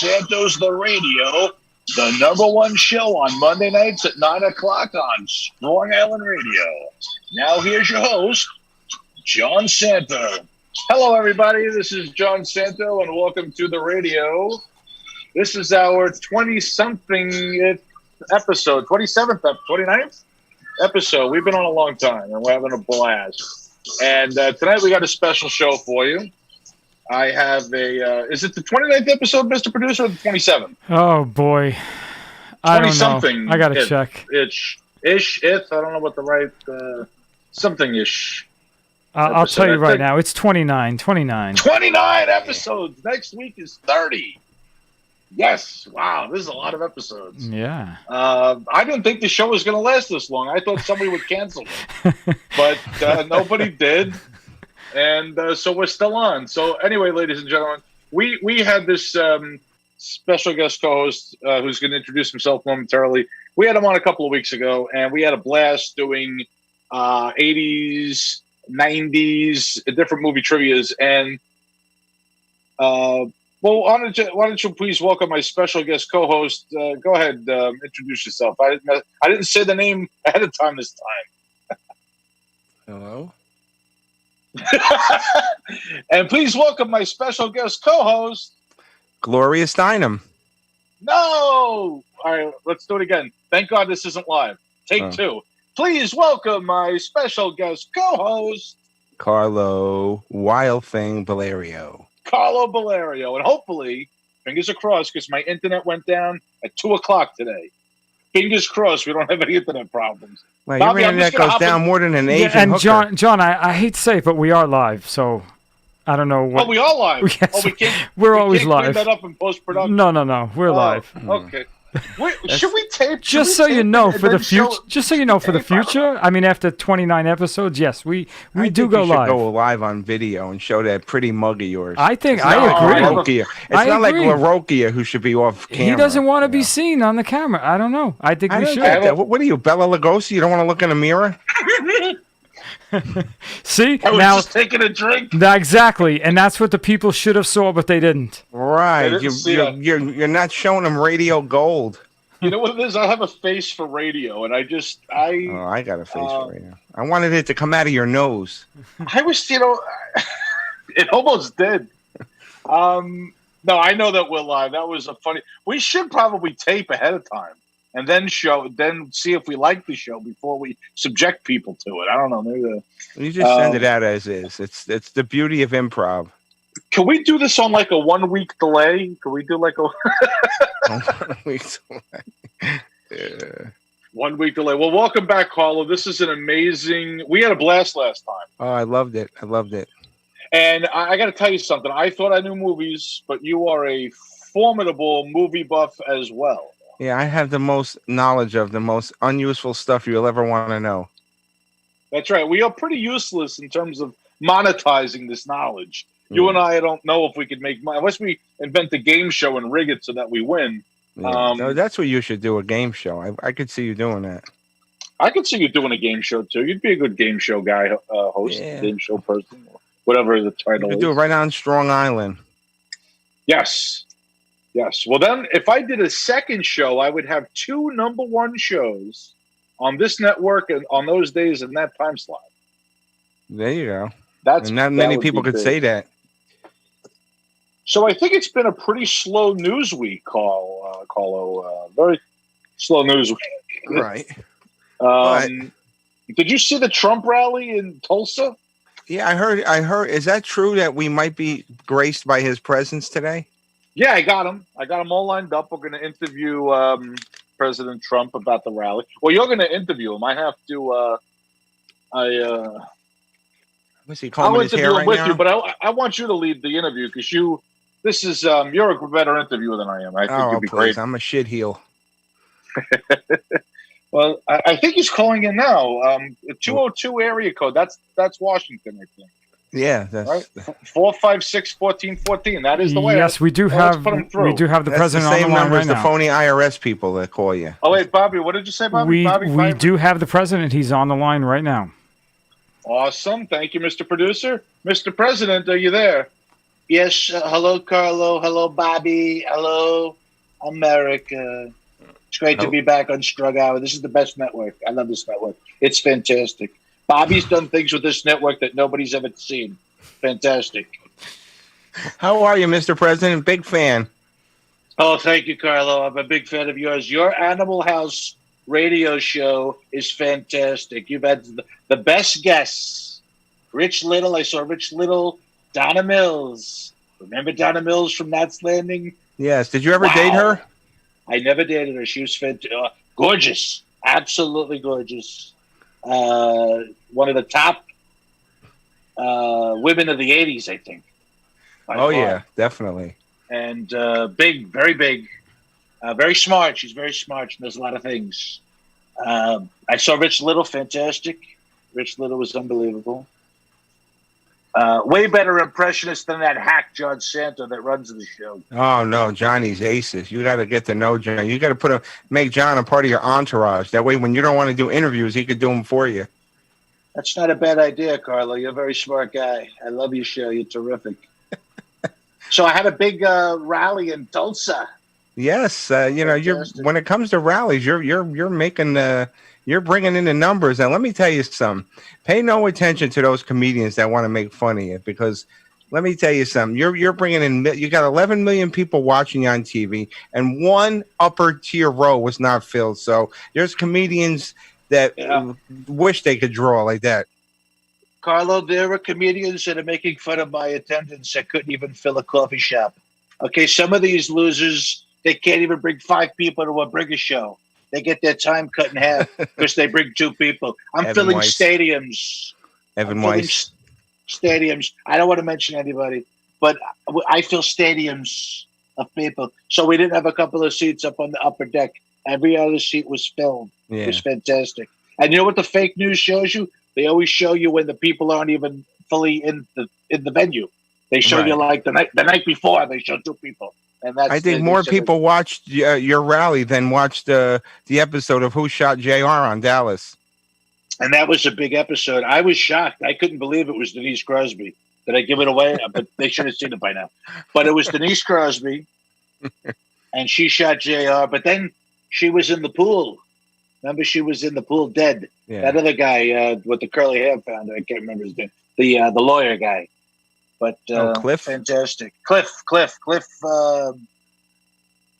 Santo's The Radio, the number one show on Monday nights at 9 o'clock on Strong Island Radio. Now here's your host, John Santo. Hello, everybody. This is John Santo, and welcome to The Radio. This is our 20-something episode, 27th, 29th episode. We've been on a long time, and we're having a blast. And tonight we got a special show for you. I have is it the 29th episode, Mr. Producer, or the 27th? Oh, boy. I don't know. I got to check. I don't know what the right, something-ish. I'll tell you right now. It's 29. 29 episodes. Next week is 30. Yes. Wow. This is a lot of episodes. Yeah. I didn't think the show was going to last this long. I thought somebody would cancel it. But nobody did. And so we're still on. So anyway, ladies and gentlemen, we had this special guest co-host who's going to introduce himself momentarily. We had him on a couple of weeks ago, and we had a blast doing 80's, 90s, different movie trivias. And, well, why don't you please welcome my special guest co-host. Go ahead, introduce yourself. I didn't say the name ahead of time this time. Hello? And please welcome my special guest co-host, Gloria Steinem. No! All right, let's do it again. Thank God this isn't live. Take two. Please welcome my special guest co-host, Carlo Wild Thing Bellario. Carlo Bellario. And hopefully, fingers are crossed, because my internet went down at 2 o'clock today. Fingers crossed we don't have any internet problems. Well, your internet goes down more than an Asian hooker. And John, I hate to say it, but we are live, so I don't know what... Oh, we are live? Yes, we're always live. Clean that up in post-production? No, we're live. Okay. Should we tape? Just so you know, for the future. I mean, after 29 episodes, yes, we do go live. Go live on video and show that pretty mug of yours. I agree. It's not like LaRocchia who should be off camera. He doesn't want to be seen on the camera. I don't know. I think we should. What are you, Bella Lugosi? You don't want to look in a mirror? See, I was just taking a drink. Exactly, and that's what the people should have saw, but they didn't. Right, you're not showing them radio gold. You know what it is? I have a face for radio, and I got a face for radio. I wanted it to come out of your nose. I was, it almost did. No, I know that we're live. That was a funny. We should probably tape ahead of time. And then see if we like the show before we subject people to it. I don't know. Maybe you just send it out as is. It's the beauty of improv. Can we do this on like a 1 week delay? Can we do like a 1 week delay? Yeah. 1 week delay. Well, welcome back, Carlo. This is an amazing. We had a blast last time. Oh, I loved it. And I got to tell you something. I thought I knew movies, but you are a formidable movie buff as well. Yeah, I have the most knowledge of the most unuseful stuff you'll ever want to know. That's right. We are pretty useless in terms of monetizing this knowledge. You and I don't know if we could make money unless we invent a game show and rig it so that we win. Yeah. No, that's what you should do, a game show. I could see you doing that. I could see you doing a game show, too. You'd be a good game show guy, host, game show person, or whatever the title is. You do it right on Strong Island. Yes. Well, then, if I did a second show, I would have 2 number one shows on this network and on those days in that time slot. There you go. Not many people could say that. So I think it's been a pretty slow news week, Carlo. Very slow news week. Right. Did you see the Trump rally in Tulsa? Yeah, I heard. Is that true that we might be graced by his presence today? Yeah, I got him all lined up. We're going to interview President Trump about the rally. Well, you're going to interview him. I have to. Was he combing his hair right now? You, but I want you to lead the interview because you're a better interviewer than I am. I think you'd be great. I'm a shit heel. Well, I think he's calling in now. 202 area code. That's Washington, I think. Yeah, that's right. 456-1414. That is the way. Yes, we do have the president on the line right now. The phony IRS people that call you. Oh wait, Bobby, what did you say, Bobby? We do have the president. He's on the line right now. Awesome. Thank you, Mr. Producer. Mr. President, are you there? Yes. Hello, Carlo. Hello, Bobby. Hello, America. It's great to be back on Strug Hour. This is the best network. I love this network. It's fantastic. Bobby's done things with this network that nobody's ever seen. Fantastic. How are you, Mr. President? Big fan. Oh, thank you, Carlo. I'm a big fan of yours. Your Animal House radio show is fantastic. You've had the best guests. Rich Little. I saw Rich Little. Donna Mills. Remember Donna Mills from Knots Landing? Yes. Did you ever date her? I never dated her. She was gorgeous. Absolutely gorgeous. One of the top women of the 80's, I think. Oh, yeah, definitely. And big, very big, very smart. She's very smart. She knows a lot of things. I saw Rich Little, fantastic. Rich Little was unbelievable. Way better impressionist than that hack John Santo that runs the show. Oh no, Johnny's aces. You got to get to know John. You got to make John a part of your entourage. That way, when you don't want to do interviews, he could do them for you. That's not a bad idea, Carlo. You're a very smart guy. I love your show. You're terrific. So I had a big rally in Tulsa. Yes, you're when it comes to rallies, you're making you're bringing in the numbers. And let me tell you something. Pay no attention to those comedians that want to make fun of you, because let me tell you something. You're bringing in. You got 11 million people watching you on TV, and one upper tier row was not filled. So there's comedians that wish they could draw like that. Carlo, there are comedians that are making fun of my attendance that couldn't even fill a coffee shop. Okay, some of these losers, they can't even bring 5 people to a Brigger show. They get their time cut in half because they bring 2 people. I'm filling stadiums. Stadiums. I don't want to mention anybody, but I fill stadiums of people. So we didn't have a couple of seats up on the upper deck. Every other seat was filled. Yeah. It was fantastic. And you know what the fake news shows you? They always show you when the people aren't even fully in the venue. They show you like the night before. They show 2 people, and that's. I think more people watched your rally than watched the episode of Who Shot JR on Dallas. And that was a big episode. I was shocked. I couldn't believe it was Denise Crosby. Did I give it away? But they should have seen it by now. But it was Denise Crosby, and she shot JR. But then she was in the pool. Remember, she was in the pool dead. Yeah. That other guy with the curly hair founder, I can't remember his name. The lawyer guy. But Cliff? Fantastic. Cliff.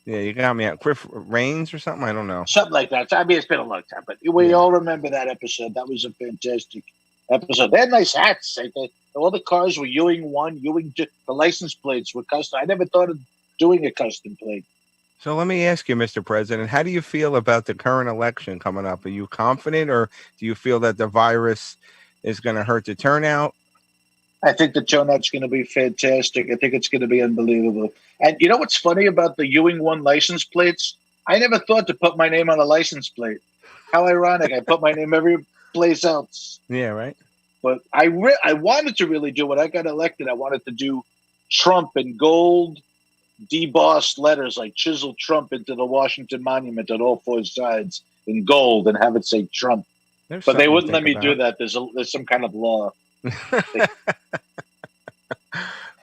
Yeah, you got me at Cliff Rains or something? I don't know. Something like that. I mean, it's been a long time, but we all remember that episode. That was a fantastic episode. They had nice hats. All the cars were Ewing 1, Ewing 2. The license plates were custom. I never thought of doing a custom plate. So let me ask you, Mr. President, how do you feel about the current election coming up? Are you confident, or do you feel that the virus is going to hurt the turnout? I think the turnout's going to be fantastic. I think it's going to be unbelievable. And you know what's funny about the Ewing 1 license plates? I never thought to put my name on a license plate. How ironic. I put my name every place else. Yeah, right. But I wanted to really do, when I got elected, I wanted to do Trump in gold, debossed letters, like chisel Trump into the Washington Monument on all 4 sides in gold and have it say Trump. But they wouldn't let me do that. There's some kind of law.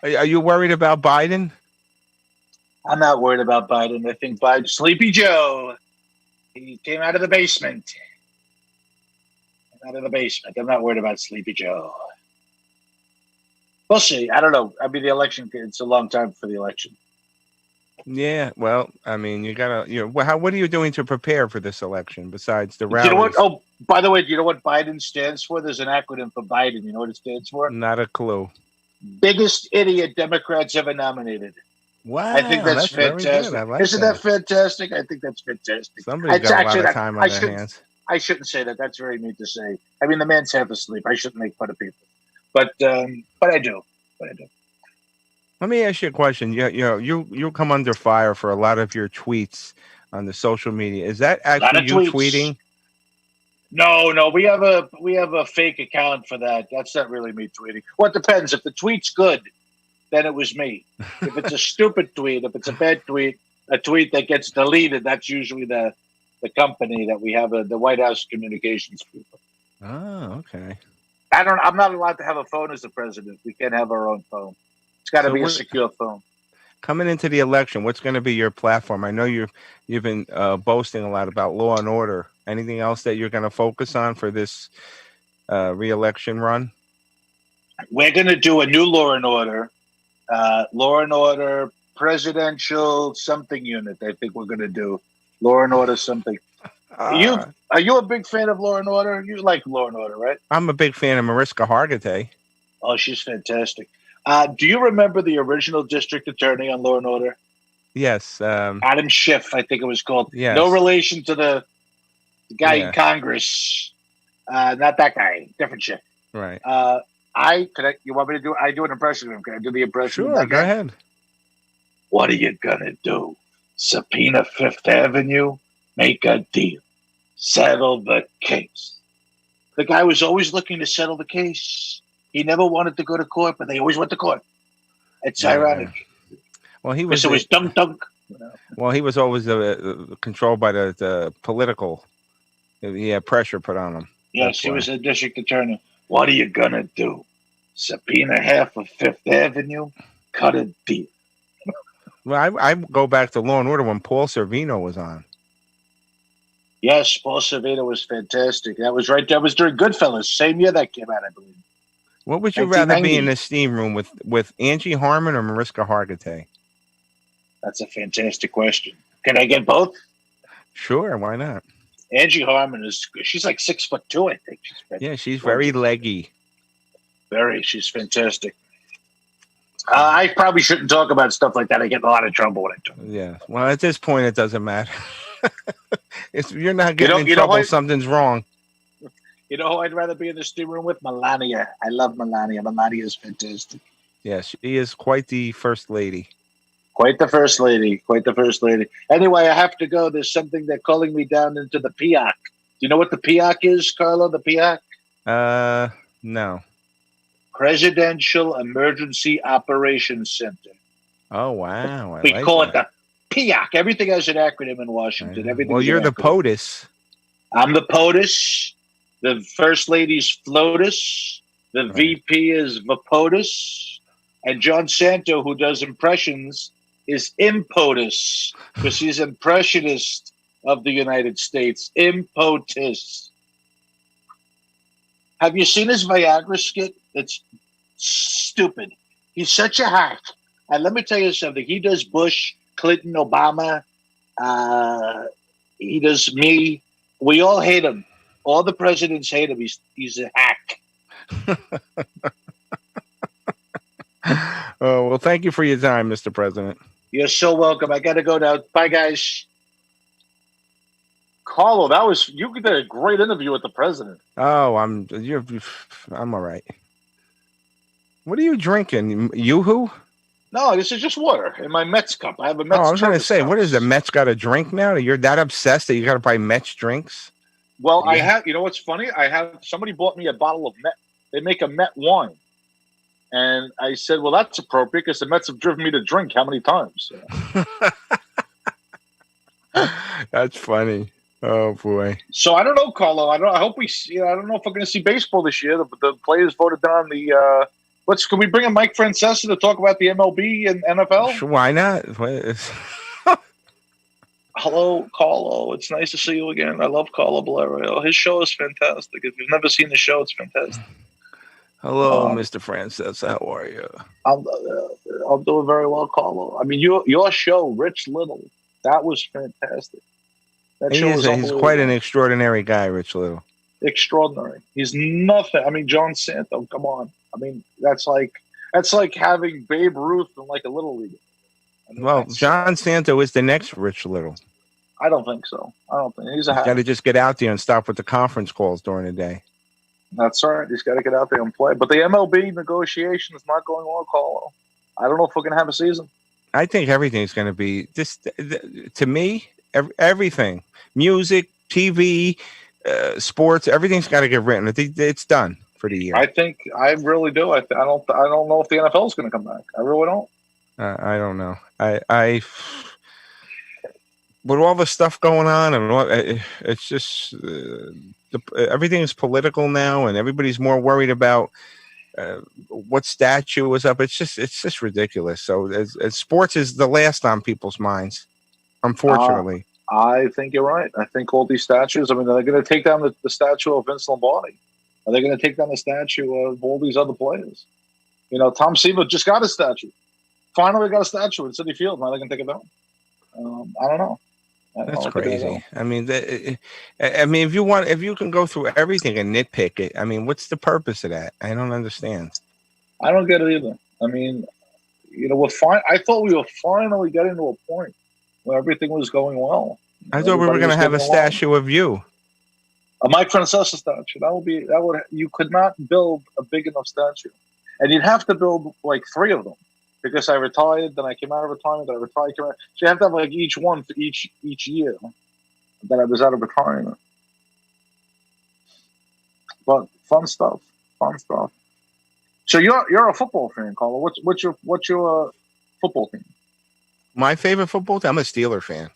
Are you worried about Biden? I'm not worried about Biden. I think Biden, Sleepy Joe, he came out of the basement. I'm not worried about Sleepy Joe. We'll see. I don't know. I mean, the election, it's a long time for the election. Yeah, well, I mean, you gotta, what are you doing to prepare for this election besides the rallies? You know what? Oh, by the way, do you know what Biden stands for? There's an acronym for Biden. You know what it stands for? Not a clue. Biggest idiot Democrats ever nominated. Wow, I think that's fantastic. Isn't that fantastic? I think that's fantastic. Somebody's got a lot of time on their hands. I shouldn't say that. That's very mean to say. I mean, the man's half asleep. I shouldn't make fun of people, but I do. Let me ask you a question. You come under fire for a lot of your tweets on the social media. Is that actually you tweeting? No. We have a fake account for that. That's not really me tweeting. Well, it depends. If the tweet's good, then it was me. If it's a stupid tweet, if it's a bad tweet, a tweet that gets deleted, that's usually the company that we have, the White House communications people. Oh, okay. I'm not allowed to have a phone as the president. We can't have our own phone. It's got to be a secure phone. Coming into the election, what's going to be your platform? I know you've been boasting a lot about law and order. Anything else that you're going to focus on for this re-election run? We're going to do a new law and order presidential something unit. I think we're going to do law and order something. Are you a big fan of Law and Order? You like Law and Order, right? I'm a big fan of Mariska Hargitay. Oh, she's fantastic. Do you remember the original district attorney on Law and Order? Yes. Adam Schiff, I think it was called. Yes. No relation to the guy in Congress. Not that guy. Different Schiff. Right. You want me to do? I do an impression of him. Can I do the impression? Sure. Go ahead. What are you gonna do? Subpoena Fifth Avenue? Make a deal. Settle the case. The guy was always looking to settle the case. He never wanted to go to court, but they always went to court. It's ironic. Well, he was. It was dunk. Well, he was always controlled by the political. He had pressure put on him. Yes, he was a district attorney. What are you gonna do? Subpoena half of Fifth Avenue? Cut a deal. Well, I go back to Law and Order when Paul Sorvino was on. Yes, Paul Sorvino was fantastic. That was right. That was during Goodfellas, same year that came out, I believe. What would you rather be in the steam room with Angie Harmon or Mariska Hargitay? That's a fantastic question. Can I get both? Sure, why not? Angie Harmon she's like 6'2", I think. She's very leggy. She's fantastic. I probably shouldn't talk about stuff like that. I get in a lot of trouble when I talk. Yeah. Well, at this point, it doesn't matter. If you're not getting in trouble, something's wrong. You know who I'd rather be in the steam room with? Melania. I love Melania. Melania is fantastic. Yes, she is quite the first lady. Quite the first lady. Anyway, I have to go. There's something they're calling me down into the PIAC. Do you know what the PIAC is, Carlo? The PIAC? No. Presidential Emergency Operations Center. Oh, wow. We call it the PIAC. Everything has an acronym in Washington. Everything. Well, you're the POTUS. I'm the POTUS. The First Lady's FLOTUS. The VP is VAPOTUS. And John Santo, who does impressions, is IMPOTUS, because he's impressionist of the United States. IMPOTUS. Have you seen his Viagra skit? It's stupid. He's such a hack. And let me tell you something. He does Bush, Clinton, Obama. He does me. We all hate him. All the presidents hate him. He's a hack. Oh, well, thank you for your time, Mr. President. You're so welcome. I got to go now. Bye, guys. Carlo, you did a great interview with the president. Oh, I'm all right. What are you drinking? Yoo-hoo? No, this is just water in my Mets cup. I have a Mets. Oh, I was going to say, what is the Mets got a drink now? You're that obsessed that you got to buy Mets drinks? Well, I have. You know what's funny? Somebody bought me a bottle of Met. They make a Met wine, and I said, "Well, that's appropriate because the Mets have driven me to drink how many times?" That's funny. Oh boy. So I don't know, Carlo. I hope we see. I don't know if we're going to see baseball this year. The players voted down the. Can we bring in Mike Francesa to talk about the MLB and NFL? Sure, why not? Hello, Carlo. It's nice to see you again. I love Carlo Bellario. His show is fantastic. If you've never seen the show, it's fantastic. Hello, Mr. Francis. How are you? I'm doing very well, Carlo. I mean, your show, Rich Little, that was fantastic. That show was he's quite an extraordinary guy, Rich Little. Extraordinary. He's nothing. I mean, John Santo, come on. I mean, that's like having Babe Ruth in like a little league. I mean, well, John Santo is the next Rich Little. I don't think so. I don't think he's got to just get out there and stop with the conference calls during the day. That's right. He's got to get out there and play. But the MLB negotiation is not going well, Carlo. I don't know if we're going to have a season. I think everything's going to be just to me. Everything, music, TV, sports, everything's got to get written. I think it's done for the year. I really do. I don't know if the NFL is going to come back. I really don't. I don't know. I with all the stuff going on and it's just everything is political now, and everybody's more worried about what statue was up. It's just ridiculous. So as sports is the last on people's minds, unfortunately. I think you're right. I think all these statues. I mean, are they going to take down the statue of Vince Lombardi? Are they going to take down the statue of all these other players? You know, Tom Seaver just got a statue. Finally got a statue in Citi Field. Now they can take it down. I don't know. That's crazy. I mean, if you can go through everything and nitpick it, I mean, what's the purpose of that? I don't understand. I don't get it either. I mean, you know, I thought we were finally getting to a point where everything was going well. I thought we were going to have a statue of you. A Mike Francesa statue. You could not build a big enough statue. And you'd have to build like 3 of them. Because I retired, then I came out of retirement, then I retired, came out. So you have to have like each one for each year that I was out of retirement. But fun stuff. So you're a football fan, Carlo. What's your football team? My favorite football team? I'm a Steeler fan.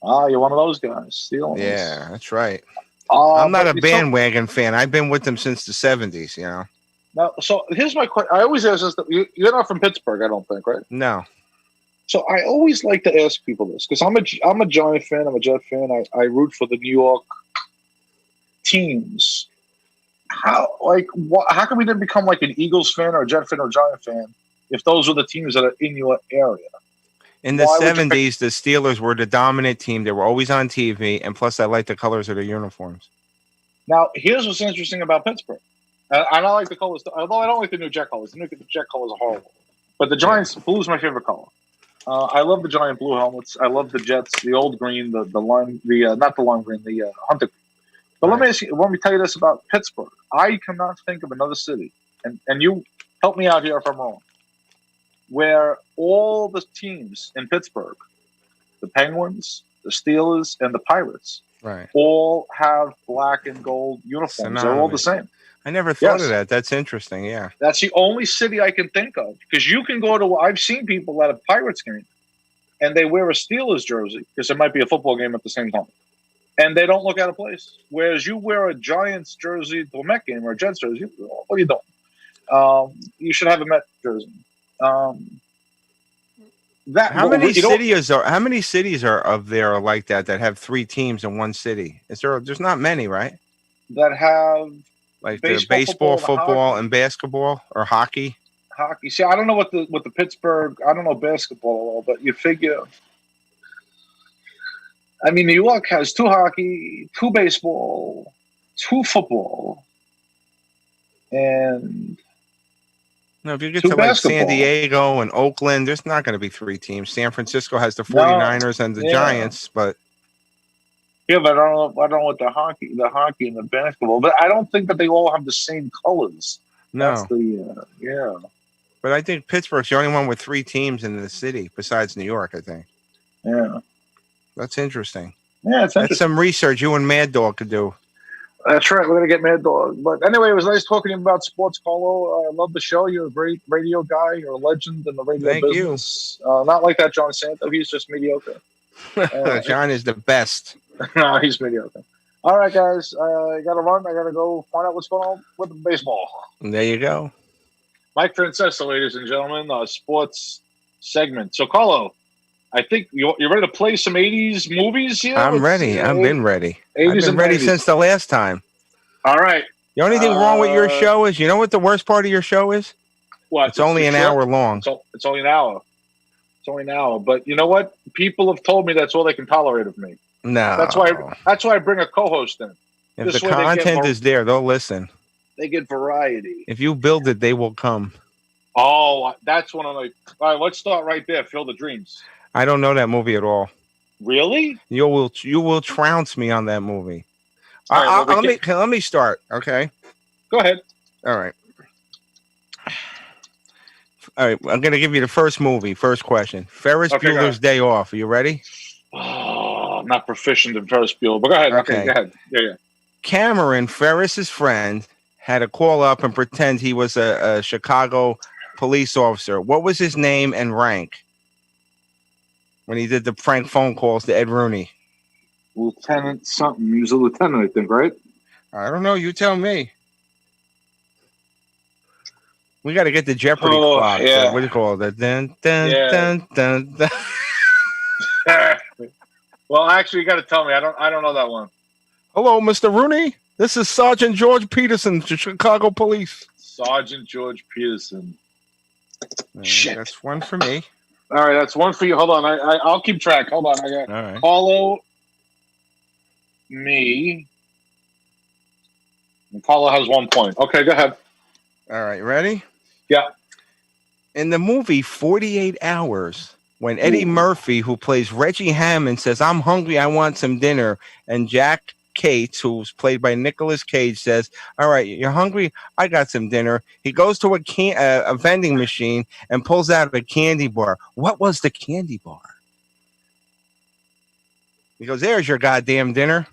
You're one of those guys. Steelers. Yeah, that's right. I'm not a bandwagon fan. I've been with them since the 70s, you know. Now, so here's my question. I always ask this. You're not from Pittsburgh, I don't think, right? No. So I always like to ask people this because I'm a Giant fan. I'm a Jet fan. I root for the New York teams. How come we didn't become like an Eagles fan or a Jet fan or a Giant fan if those were the teams that are in your area? In the 70s, the Steelers were the dominant team. They were always on TV, and plus I like the colors of their uniforms. Now, here's what's interesting about Pittsburgh. And I like the colors, although I don't like the new Jet colors. The new Jet colors are horrible. But the Giants, blue is my favorite color. I love the Giant blue helmets. I love the Jets, the old green, not the lime green, the hunter green. But let me tell you this about Pittsburgh. I cannot think of another city, and you help me out here if I'm wrong, where all the teams in Pittsburgh, the Penguins, the Steelers, and the Pirates, all have black and gold uniforms. They're all the same. I never thought of that. That's interesting. Yeah. That's the only city I can think of. Because you can go to, I've seen people at a Pirates game and they wear a Steelers jersey because there might be a football game at the same time. And they don't look out of place. Whereas you wear a Giants jersey to a Met game or a Jets jersey, what are you doing? You should have a Met jersey. How many cities are of there like that have 3 teams in one city? There's not many, right? That have like baseball, football, and basketball or hockey. Hockey. See, I don't know what the Pittsburgh. I don't know basketball at all, but you figure. I mean, New York has 2 hockey, 2 baseball, 2 football, and. No, if you get to like San Diego and Oakland, there's not going to be 3 teams. San Francisco has the 49ers and the Giants, but. Yeah, but I don't know what the hockey and the basketball. But I don't think that they all have the same colors. No. That's But I think Pittsburgh's the only one with 3 teams in the city besides New York, I think. Yeah. That's interesting. Yeah, that's some research you and Mad Dog could do. That's right. We're going to get Mad Dog. But anyway, it was nice talking to you about sports, Carlo. I love the show. You're a great radio guy. You're a legend in the radio business. Not like that John Santo. He's just mediocre. John is the best. No, he's mediocre. All right, guys. I got to run. I got to go find out what's going on with the baseball. There you go. Mike Francesa, ladies and gentlemen, sports segment. So, Carlo, I think you're ready to play some 80s movies here? I'm ready. I've been ready. I've been ready since the last time. All right. The only thing wrong with your show is, you know what the worst part of your show is? What? It's only an hour long. It's only an hour. It's only an hour. But you know what? People have told me that's all they can tolerate of me. No. That's why I bring a co-host in. If the content is there, they'll listen. They get variety. If you build it, they will come. Oh, that's one of my... All right, let's start right there. Field of Dreams. I don't know that movie at all. Really? You will trounce me on that movie. Right, let me start, okay? Go ahead. All right. I'm going to give you the first question. Ferris Bueller's Day Off. Are you ready? Oh, I'm not proficient in Ferris Bueller, but go ahead. Okay, go ahead. Yeah. Cameron, Ferris's friend, had to call up and pretend he was a Chicago police officer. What was his name and rank when he did the prank phone calls to Ed Rooney? Lieutenant something. He was a lieutenant, I think, right? I don't know. You tell me. We got to get the Jeopardy clock. Yeah. What do you call it? Dun, dun, dun, dun, dun. Well, actually, you got to tell me. I don't know that one. Hello, Mr. Rooney. This is Sergeant George Peterson, Chicago Police. Sergeant George Peterson. Shit. That's one for me. All right, that's one for you. Hold on. I'll keep track. Hold on. I got all right. Carlo, me. And Carlo has 1 point. Okay, go ahead. All right, ready? Yeah. In the movie 48 Hours, when Eddie Murphy, who plays Reggie Hammond, says, "I'm hungry, I want some dinner," and Jack Cates, who's played by Nicolas Cage, says, "All right, you're hungry? I got some dinner." He goes to a vending machine and pulls out a candy bar. What was the candy bar? He goes, "There's your goddamn dinner."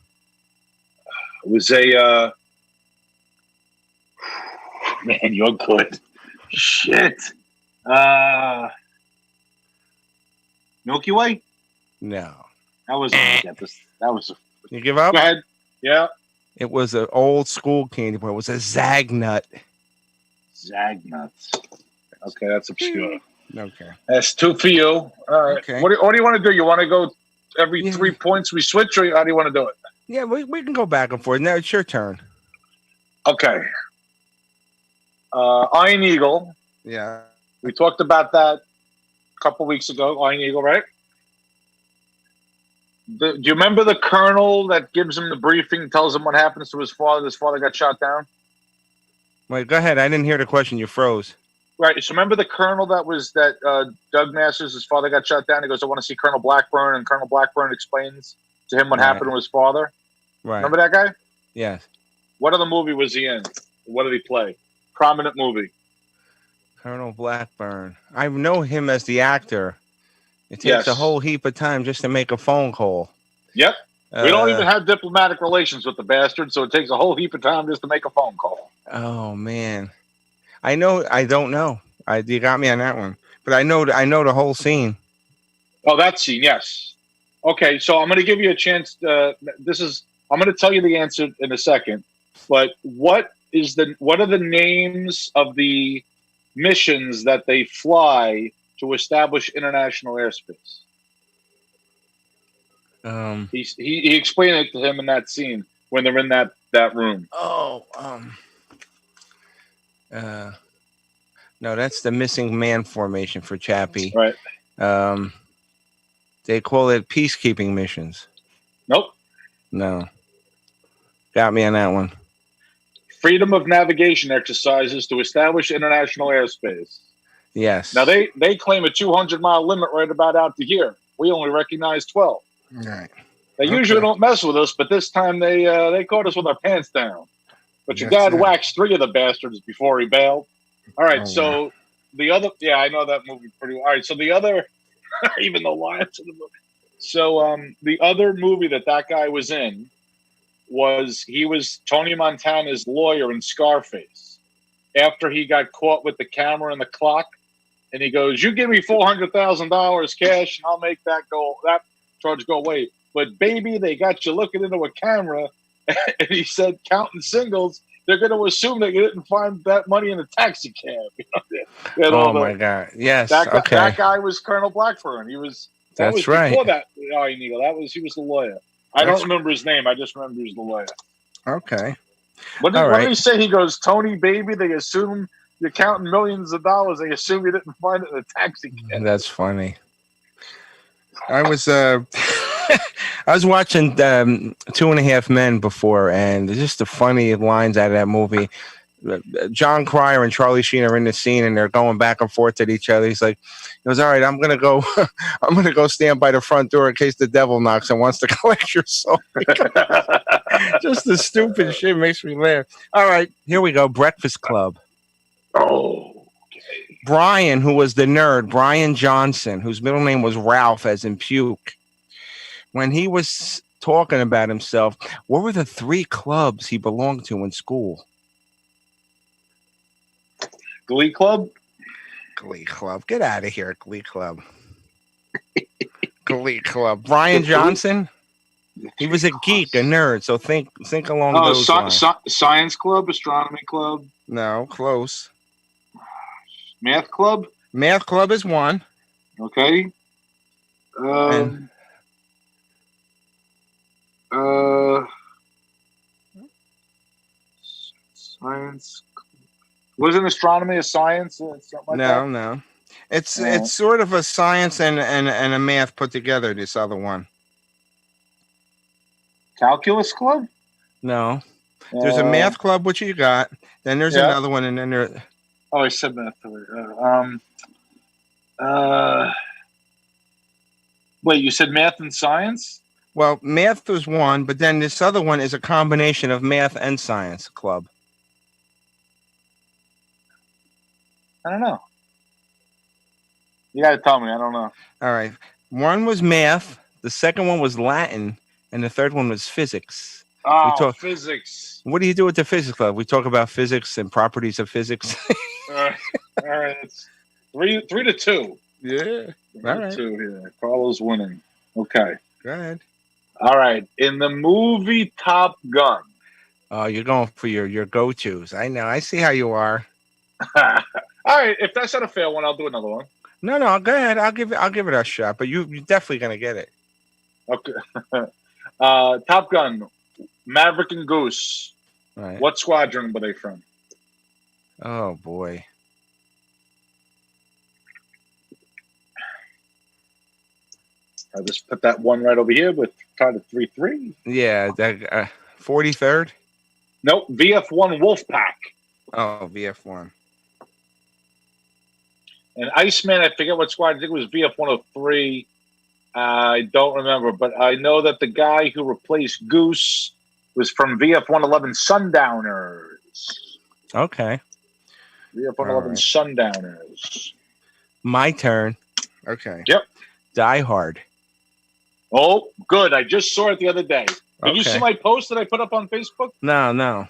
It was a... Man, you're good. Shit. Milky Way? No. That was... That was... You give up? Go ahead. Yeah. It was an old school candy bar. It was a Zagnut. Zagnut. Okay, that's obscure. Okay. That's 2 for you. All right. Okay. What do you want to do? You want to go every 3 points we switch, or how do you want to do it? Yeah, we can go back and forth. Now it's your turn. Okay. Iron Eagle. Yeah. We talked about that a couple weeks ago. Iron Eagle, right? Do you remember the colonel that gives him the briefing, tells him what happens to his father? His father got shot down. Wait, go ahead. I didn't hear the question. You froze. Right. So remember the colonel that Doug Masters, his father got shot down. He goes, "I want to see Colonel Blackburn," and Colonel Blackburn explains to him what happened to his father. Right. Remember that guy? Yes. What other movie was he in? What did he play? Prominent movie. Colonel Blackburn. I know him as the actor. It takes a whole heap of time just to make a phone call. Yep. We don't even have diplomatic relations with the bastard, so it takes a whole heap of time just to make a phone call. Oh man, I don't know. You got me on that one, but I know the whole scene. Oh, that scene, yes. Okay, so I'm going to give you a chance. I'm going to tell you the answer in a second. But what are the names of the missions that they fly to establish international airspace? He explained it to him in that scene when they're in that room. No, that's the missing man formation for Chappie. Right. They call it peacekeeping missions. Nope. No. Got me on that one. Freedom of navigation exercises to establish international airspace. Yes. Now they claim a 200-mile limit right about out to here. We only recognize 12. Right. They usually don't mess with us, but this time they caught us with our pants down. But your dad waxed 3 of the bastards before he bailed. All right, so the other, I know that movie pretty well. All right, so the other, even the lines of the movie. So the other movie that guy was in he was Tony Montana's lawyer in Scarface. After he got caught with the camera and the clock, and he goes, "You give me $400,000 cash, and I'll make that charge go away. But baby, they got you looking into a camera," and he said, "Counting singles, they're going to assume that you didn't find that money in a taxi cab." Oh my God! Yes, that guy was Colonel Blackburn. He was. That was right. Before that, he was the lawyer. I don't remember his name. I just remember he was the lawyer. Okay. What did he say? He goes, "Tony, baby, they assume you're counting millions of dollars. They assume you didn't find it in a taxi cab." That's funny. I was I was watching 2.5 Men before, and just the funny lines out of that movie. John Cryer and Charlie Sheen are in the scene, and they're going back and forth at each other. He goes, "All right, I'm gonna go stand by the front door in case the devil knocks and wants to collect your soul." Just the stupid shit makes me laugh. All right, here we go. Breakfast Club. Oh, okay. Brian, who was the nerd, Brian Johnson, whose middle name was Ralph, as in puke. When he was talking about himself, what were the 3 clubs he belonged to in school? Glee Club? Glee Club. Get out of here, Glee Club. Glee Club. Brian Johnson? He was a geek, a nerd, so think along those lines. Science Club? Astronomy Club? No, close. Math Club? Math Club is one. Okay. Science. Wasn't astronomy a science? Like no. It's sort of a science and a math put together, this other one. Calculus Club? No. There's a Math Club, which you got. Then there's another one, and then there... Oh, I said math. Wait, you said math and science? Well, math was one, but then this other one is a combination of math and science club. I don't know. You got to tell me. I don't know. All right. One was math. The second one was Latin. And the third one was physics. Oh, physics. What do you do with the physics club? We talk about physics and properties of physics. All right. It's 3-2. Yeah. All right. 2 here. Carlo's winning. Okay. Go ahead. All right. In the movie Top Gun. Oh, you're going for your go-tos. I know. I see how you are. All right. If that's not a fair one, I'll do another one. No. Go ahead. I'll give it a shot. But you're definitely gonna get it. Okay. Top Gun, Maverick and Goose. Right. What squadron were they from? Oh boy. I'll just put that one right over here with try to 3-3. Yeah, that 43rd. Nope, VF1 Wolfpack. Oh, VF1. And Iceman, I forget what squad. I think it was VF103. I don't remember, but I know that the guy who replaced Goose was from VF111 Sundowners. Okay. VF111 Sundowners. My turn. Okay. Yep. Die Hard. Oh, good. I just saw it the other day. Did you see my post that I put up on Facebook? No.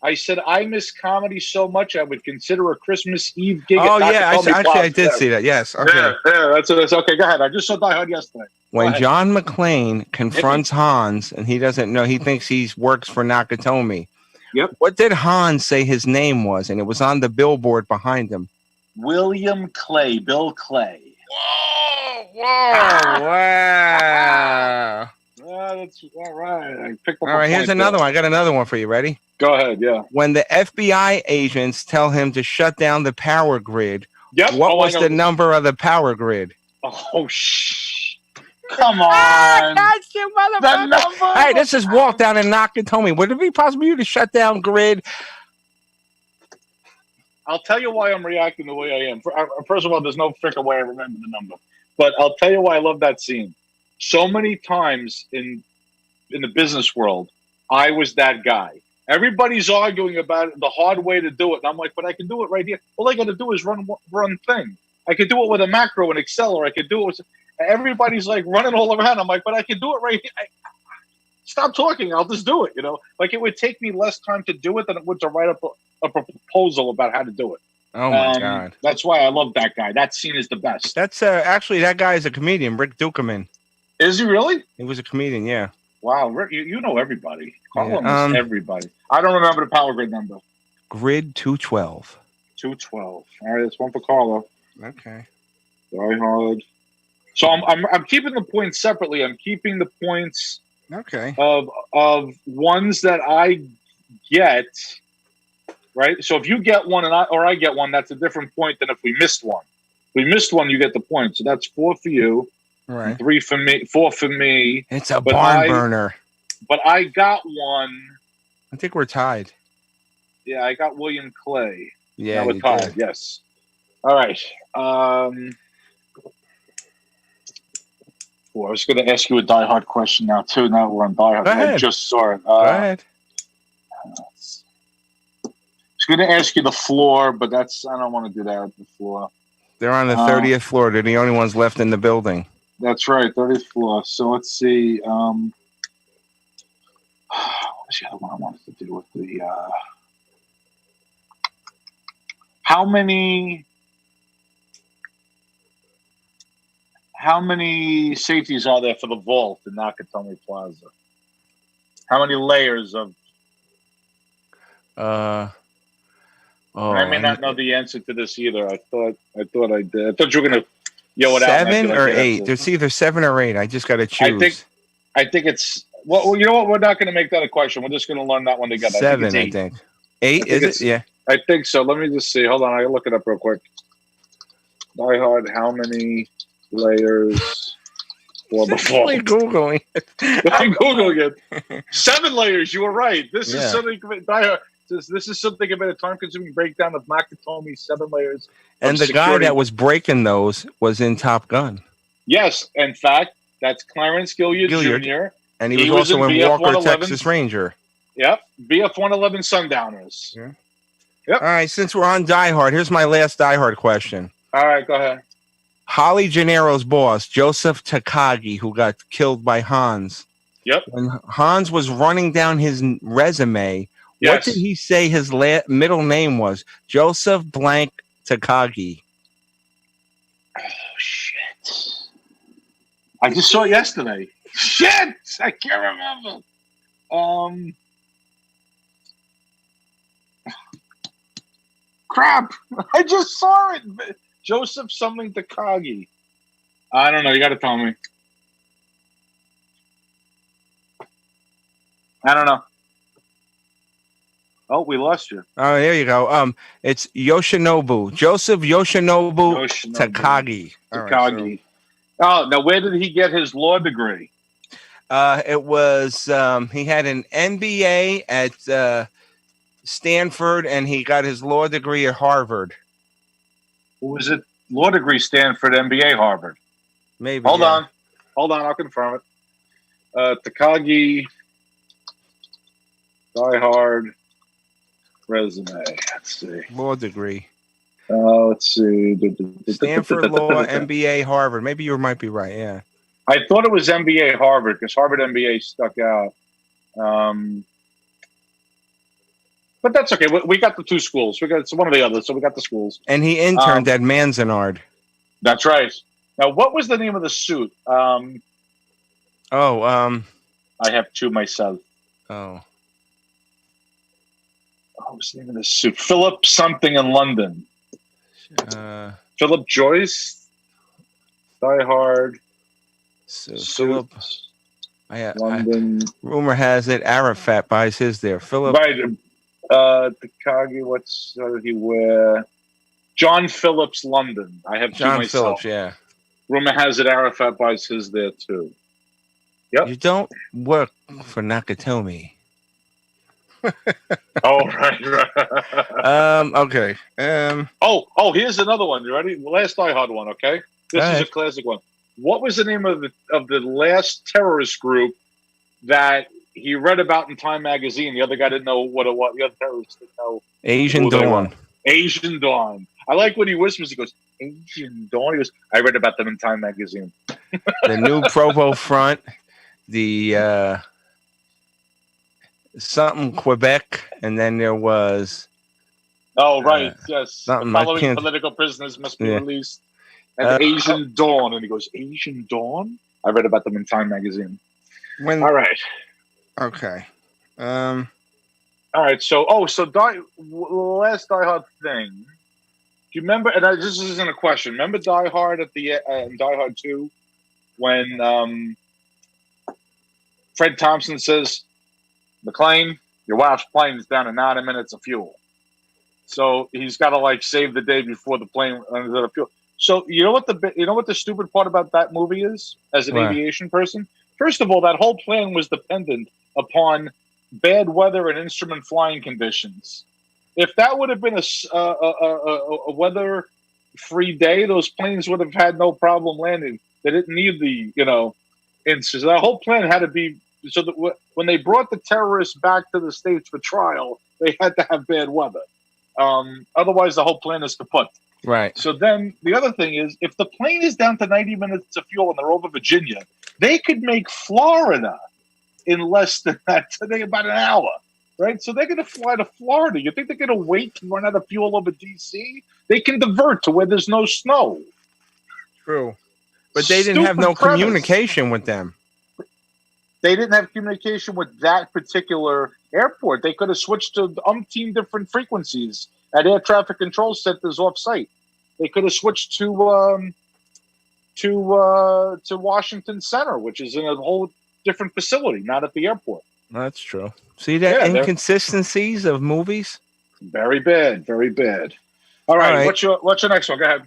I said, I miss comedy so much I would consider a Christmas Eve gig. Oh, yeah. I did see that. Yes. Okay. Yeah, that's okay. Go ahead. I just saw Die Hard yesterday. When John McClane confronts Hans and he doesn't know, he thinks he works for Nakatomi. Yep. What did Hans say his name was? And it was on the billboard behind him. William Clay. Bill Clay. Whoa. Wow. That's all right. I picked up all right, here's another one. I got another one for you. Ready? Go ahead, yeah. When the FBI agents tell him to shut down the power grid, what was the number of the power grid? Oh, come on. That's you, motherfucker. Hey, this is Walt down in Nakatomi. Would it be possible for you to shut down grid? I'll tell you why I'm reacting the way I am. First of all, there's no freaking way I remember the number. But I'll tell you why I love that scene. So many times in the business world, I was that guy. Everybody's arguing about the hard way to do it. And I'm like, but I can do it right here. All I got to do is run thing. I could do it with a macro and Excel, or I could do it with... Everybody's like running all around. I'm like, but I can do it right here. Stop talking. I'll just do it, Like, it would take me less time to do it than it would to write up a proposal about how to do it. Oh, my God. That's why I love that guy. That scene is the best. That's actually, that guy is a comedian, Rick Dukeman. Is he really? He was a comedian, yeah. Wow, Rick, you know everybody. Carlo knows everybody. I don't remember the power grid number. Grid 212. 212. All right, that's one for Carlo. Okay. Die Hard. So I'm keeping the points separately. I'm keeping the points of ones that I get. Right. So if you get one or I get one, that's a different point than if we missed one. If we missed one, you get the point. So that's 4 for you. Right. 3 for me. 4 for me. It's a barn burner. But I got one. I think we're tied. Yeah, I got William Clay. Yeah, we're tied. Did. Yes. All right. I was going to ask you a Die Hard question now too. Now we're on Die Hard. Go ahead. I just saw it. Go ahead. I was going to ask you the floor, but I don't want to do that. The floor. They're on the 30th floor. They're the only ones left in the building. That's right, 30th floor. So let's see. What's the other one I wanted to do with the? How many safeties are there for the vault in Nakatomi Plaza? How many layers of? Oh, I may not know the answer to this either. I thought I did. I thought you were gonna yell it out. 7 or 8? There's either 7 or 8. I just got to choose. I think it's. Well, you know what? We're not going to make that a question. We're just going to learn that one together. 7, I think. 8 is it? Yeah. I think so. Let me just see. Hold on. I'll look it up real quick. Die Hard. How many layers? For the fault? I'm Googling. I'm Googling it. 7 layers. You were right. This is something. Die Hard. This is something about a time-consuming breakdown of Nakatomi's 7 layers. And the guy that was breaking those was in Top Gun. Yes, in fact, that's Clarence Gilliard Jr. And he was also in Walker, Texas Ranger. Yep, BF 111 Sundowners. Yeah. Yep. All right, since we're on Die Hard, here's my last Die Hard question. All right, go ahead. Holly Gennaro's boss, Joseph Takagi, who got killed by Hans. Yep. When Hans was running down his resume, what did he say his middle name was? Joseph blank Takagi. Oh, shit. I just saw it yesterday. Shit! I can't remember. Crap! I just saw it. Joseph something Takagi. I don't know. You got to tell me. I don't know. Oh, we lost you. Oh, there you go. It's Yoshinobu. Joseph Yoshinobu Takagi. Takagi. Right, so. Oh, now where did he get his law degree? It was he had an MBA at Stanford, and he got his law degree at Harvard. Was it law degree Stanford, MBA Harvard? Maybe. Hold on, I'll confirm it. Takagi, Die Hard, resume. Let's see. Law degree. Let's see. Stanford Law, MBA, Harvard. Maybe you might be right. Yeah. I thought it was MBA Harvard because Harvard MBA stuck out. But that's okay. We got the 2 schools. It's one of the others, so we got the schools. And he interned at Manzanar. That's right. Now, what was the name of the suit? I have 2 myself. Oh. What was the name of the suit? Philip something in London. Philip Joyce. Die Hard. So Philip. London. Rumor has it Arafat buys his there. Philip. Right. Takagi, what did he wear? John Phillips, London. I have 2 John myself. Phillips, yeah. Rumor has it Arafat buys his there too. Yep. You don't work for Nakatomi. Oh, right. Okay. Here's another one. You ready? Last Die Hard one, okay? This is a classic one. What was the name of the last terrorist group that he read about in Time magazine? The other guy didn't know what it was. The other terrorist didn't know. Asian Dawn. Asian Dawn. I like when he whispers. He goes, Asian Dawn. He goes, I read about them in Time magazine. The new Provo Front. The something Quebec, and then there was. Oh right, yes. The following political prisoners must be released. And Asian Dawn, and he goes, Asian Dawn. I read about them in Time magazine. All right. Okay. All right. So last Die Hard thing. Do you remember? And this isn't a question. Remember Die Hard at the Die Hard 2 when Fred Thompson says, McClane, your wife's plane is down to 90 minutes of fuel. So he's got to save the day before the plane runs out of fuel. So you know what the stupid part about that movie is as an aviation person? First of all, that whole plan was dependent upon bad weather and instrument flying conditions. If that would have been a weather-free day, those planes would have had no problem landing. They didn't need the instances. That whole plan had to be so that when they brought the terrorists back to the States for trial, they had to have bad weather. Otherwise, the whole plan is kaput. Right. So then the other thing is, if the plane is down to 90 minutes of fuel and they're over Virginia, they could make Florida in less than that, about an hour, right? So they're going to fly to Florida. You think they're going to wait to run out of fuel over D.C.? They can divert to where there's no snow. True. But they didn't have no communication with them. They didn't have communication with that particular airport. They could have switched to umpteen different frequencies at air traffic control centers off-site. They could have switched to Washington Center, which is in a whole different facility, not at the airport. That's true. See that inconsistencies of movies? Very bad, very bad. All right. What's your next one? Go ahead.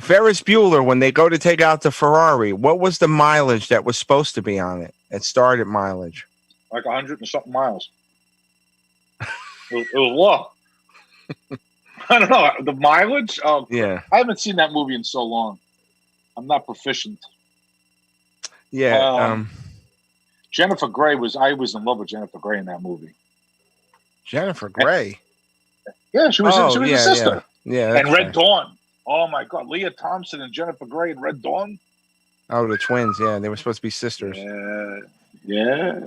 Ferris Bueller, when they go to take out the Ferrari, what was the mileage that was supposed to be on it? It started mileage. Like 100 and something miles. It was low. I don't know. The mileage? Yeah. I haven't seen that movie in so long. I'm not proficient. Yeah. Jennifer Grey I was in love with Jennifer Grey in that movie. Jennifer Grey? Yeah, she was the sister. Yeah. And Red Dawn. Oh my God. Leah Thompson and Jennifer Grey in Red Dawn. Oh, the twins, yeah. They were supposed to be sisters. Yeah.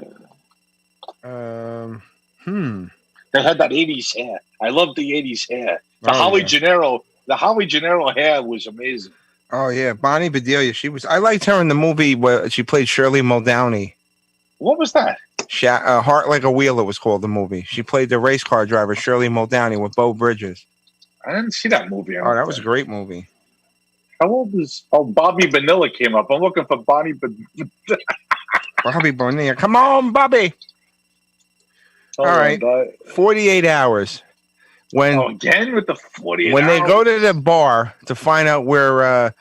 They had that 80's hair. I love the 80's hair. The Holly Gennaro hair was amazing. Oh yeah, Bonnie Bedelia. I liked her in the movie where she played Shirley Muldowney. What was that? Heart Like a Wheel, it was called, the movie. She played the race car driver Shirley Muldowney with Beau Bridges. I didn't see that movie. Oh, that was a great movie. How old is... Oh, Bobby Bonilla came up. I'm looking for Bonnie Bonilla. Bobby Bonilla. Come on, Bobby. All right. 48 hours. Again with the 48 when hours? They go to the bar to find out where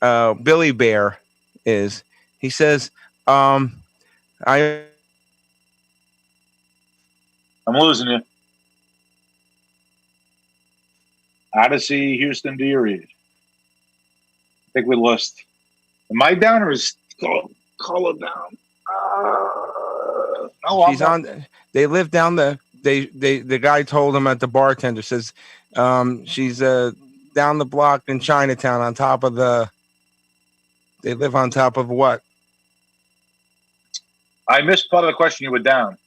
Billy Bear is, he says, I'm losing you. Odyssey, Houston, do you read? I think we lost. Am I down or is Carlo down? She's on. They live down the guy told him at the bartender, says she's down the block in Chinatown on top of they live on top of what? I missed part of the question. You were down.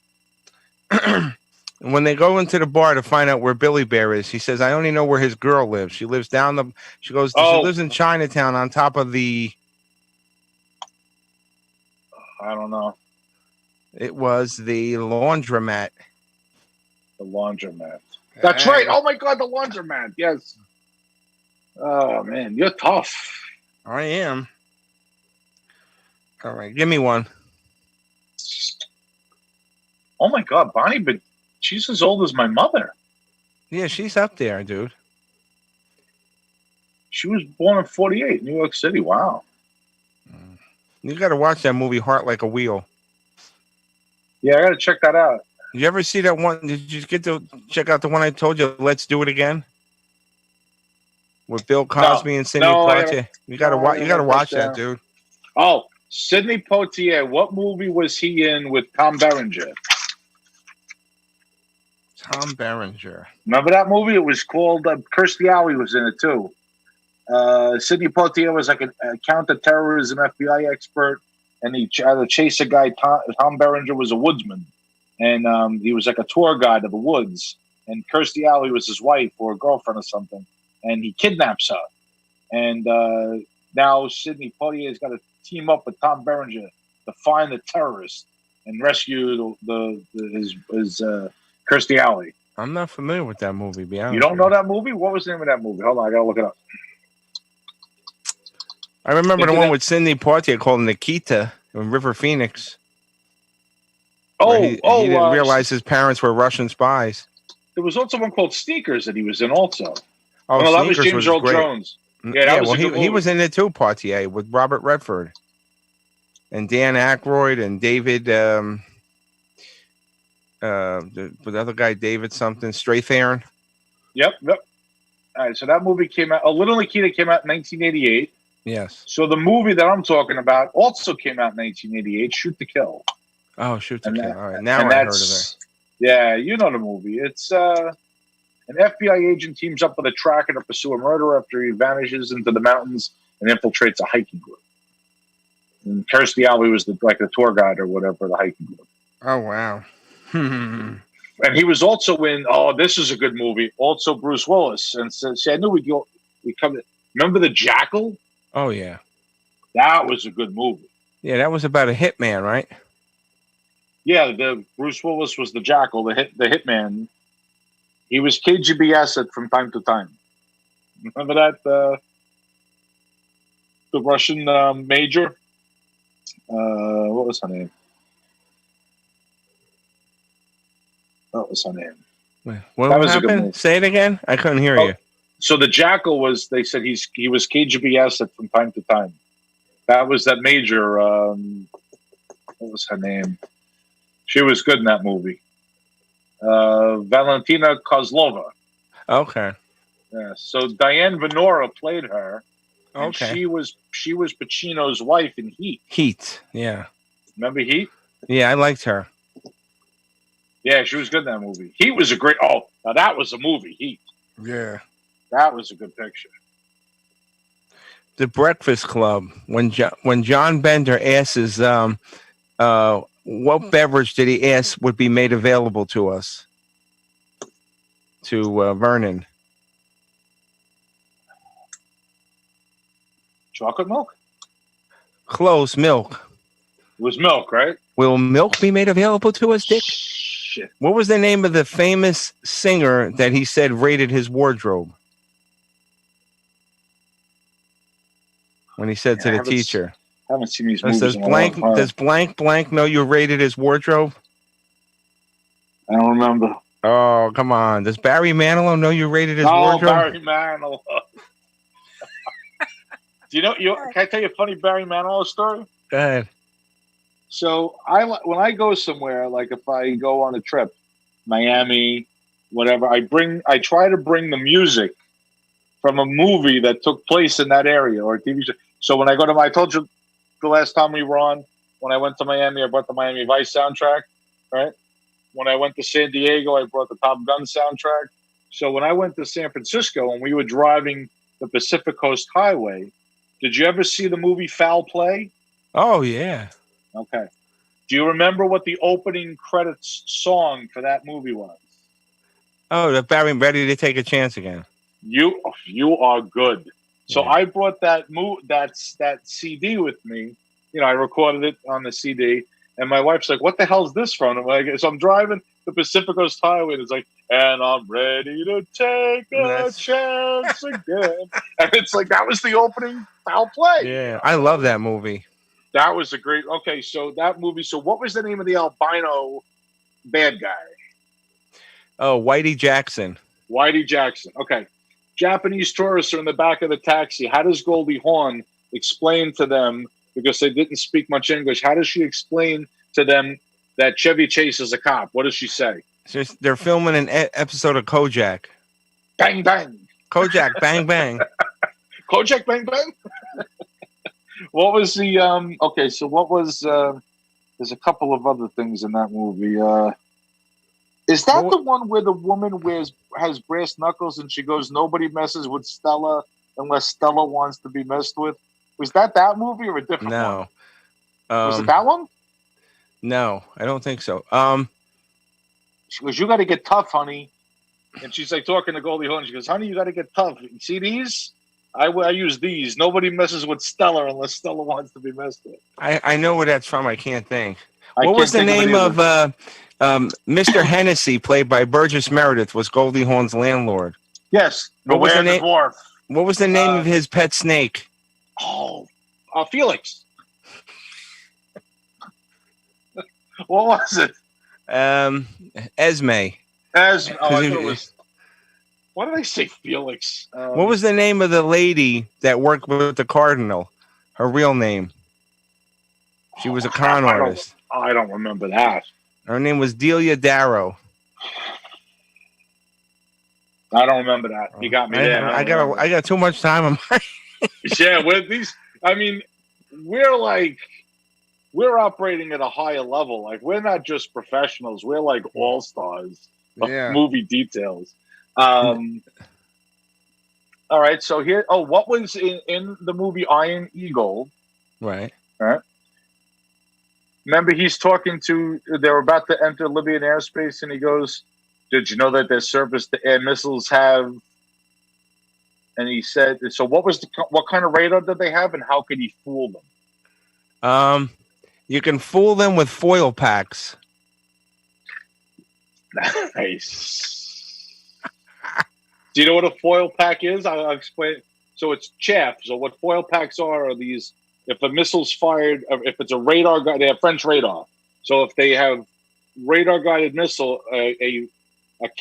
When they go into the bar to find out where Billy Bear is, he says, I only know where his girl lives. She lives she lives in Chinatown on top of the... I don't know. It was the laundromat. The laundromat. That's right. Oh my God, the laundromat. Yes. Oh man, you're tough. I am. All right, give me one. Oh my God, Bonnie, but she's as old as my mother. Yeah, she's up there, dude. She was born in 48, New York City. Wow. You got to watch that movie, Heart Like a Wheel. Yeah, I got to check that out. Did you ever see that one? Did you get to check out the one I told you, Let's Do It Again? With Bill Cosby and Sidney Poitier. You got to watch that, dude. Oh, Sidney Poitier. What movie was he in with Tom Berenger? Tom Berenger. Remember that movie? It was called Kirstie Alley was in it too. Sidney Poitier was like a counter-terrorism FBI expert, and he had to chase a guy. Tom Berenger was a woodsman, and he was like a tour guide of the woods. And Kirstie Alley was his wife or a girlfriend or something, and he kidnaps her. And now Sidney Poitier has got to team up with Tom Berenger to find the terrorist and rescue his Kirstie Alley. I'm not familiar with that movie. Be honest. You don't know that movie? What was the name of that movie? Hold on, I gotta look it up. I remember the one with Sidney Poitier called Nikita in River Phoenix. He didn't realize his parents were Russian spies. There was also one called Sneakers that he was in also. Oh, no, that was James Earl Jones. Yeah, that was a good movie. He was in it too, Poitier, with Robert Redford. And Dan Aykroyd and David, the other guy, David something, Strathairn. Yep. All right, so that movie came out, A Little Nikita came out in 1988. Yes. So the movie that I'm talking about also came out in 1988, Shoot to Kill. Oh, Shoot to Kill. All right, now I heard of it. Yeah, you know the movie. It's an FBI agent teams up with a tracker to pursue a murderer after he vanishes into the mountains and infiltrates a hiking group. And Kirstie Alley was the tour guide or whatever, the hiking group. Oh, wow. And he was also in, this is a good movie, also Bruce Willis. And so I knew we'd come. Remember The Jackal? Oh, yeah. That was a good movie. Yeah, that was about a hitman, right? Yeah, Bruce Willis was the Jackal, the hitman. He was KGB asset from time to time. Remember that? The Russian major? What was her name? What was her name? What happened? Say it again. I couldn't hear you. So the Jackal was. They said he was KGB asset from time to time. That was that major. What was her name? She was good in that movie. Valentina Kozlova. Okay. Yeah. So Diane Venora played her. Okay. And she was Pacino's wife in Heat. Heat. Yeah. Remember Heat? Yeah, I liked her. Yeah, she was good in that movie. Heat was a great. Oh, now that was a movie. Heat. Yeah. That was a good picture. The Breakfast Club. When John Bender asks, what beverage did he ask would be made available to us? To Vernon. Chocolate milk? Close. Milk. It was milk, right? Will milk be made available to us, Dick? Shit. What was the name of the famous singer that he said raided his wardrobe? When he said to the teacher. I haven't seen these movies in a long time. Does blank know you raided his wardrobe? I don't remember. Oh, come on. Does Barry Manilow know you raided his wardrobe? Barry Manilow. Do you know? Can I tell you a funny Barry Manilow story? Go ahead. So when I go somewhere, like if I go on a trip, Miami, whatever, I try to bring the music from a movie that took place in that area or a TV show. So when I go to I told you the last time we were on, when I went to Miami, I brought the Miami Vice soundtrack, right? When I went to San Diego, I brought the Top Gun soundtrack. So when I went to San Francisco and we were driving the Pacific Coast Highway, did you ever see the movie Foul Play? Oh, yeah. Okay. Do you remember what the opening credits song for that movie was? Oh, the Barry Ready to Take a Chance Again. You are good. So I brought that CD with me. You know, I recorded it on the CD, and my wife's like, "What the hell's this from?" I'm like, so I'm driving the Pacific Coast Highway, and it's like, "And I'm ready to take a chance again," and it's like that was the opening Foul Play. Yeah, I love that movie. That was a great. Okay, so that movie. So what was the name of the albino bad guy? Oh, Whitey Jackson. Whitey Jackson. Okay. Japanese tourists are in the back of the taxi. How does Goldie Hawn explain to them, because they didn't speak much English, how does she explain to them that Chevy Chase is a cop? What does she say? They're filming an episode of Kojak. Bang, bang. Kojak, bang, bang. Kojak, bang, bang? What was the, okay, so what was, there's a couple of other things in that movie. Is that the one where the woman has brass knuckles and she goes, nobody messes with Stella unless Stella wants to be messed with? Was that movie or a different one? Was it that one? No, I don't think so. She goes, "You got to get tough, honey." And she's like talking to Goldie Hawn. She goes, "Honey, you got to get tough. You see these? I use these. Nobody messes with Stella unless Stella wants to be messed with." I know where that's from. I can't think. What was the name of Mr. Hennessy, played by Burgess Meredith, was Goldie Hawn's landlord? Yes. What was the name? What was the name of his pet snake? Oh, Felix. What was it? Esme. Esme. Oh, I thought it was. Why did I say Felix? What was the name of the lady that worked with the Cardinal? Her real name. She was a con artist. I don't remember that. Her name was Delia Darrow. I don't remember that. You got me there. I got too much time on my. Yeah, we're operating at a higher level. Like, we're not just professionals. We're like all stars of movie details. All right. So here. Oh, what was in the movie Iron Eagle? Right. All right. Remember, they're about to enter Libyan airspace, and he goes, "Did you know that their surface-to-air missiles have?" And he said, "So what kind of radar did they have, and how could he fool them?" You can fool them with foil packs. Nice. Do you know what a foil pack is? I'll explain. So it's chaff. So what foil packs are these, if a missile's fired, if it's a radar guide, they have French radar. So if they have radar guided missile, a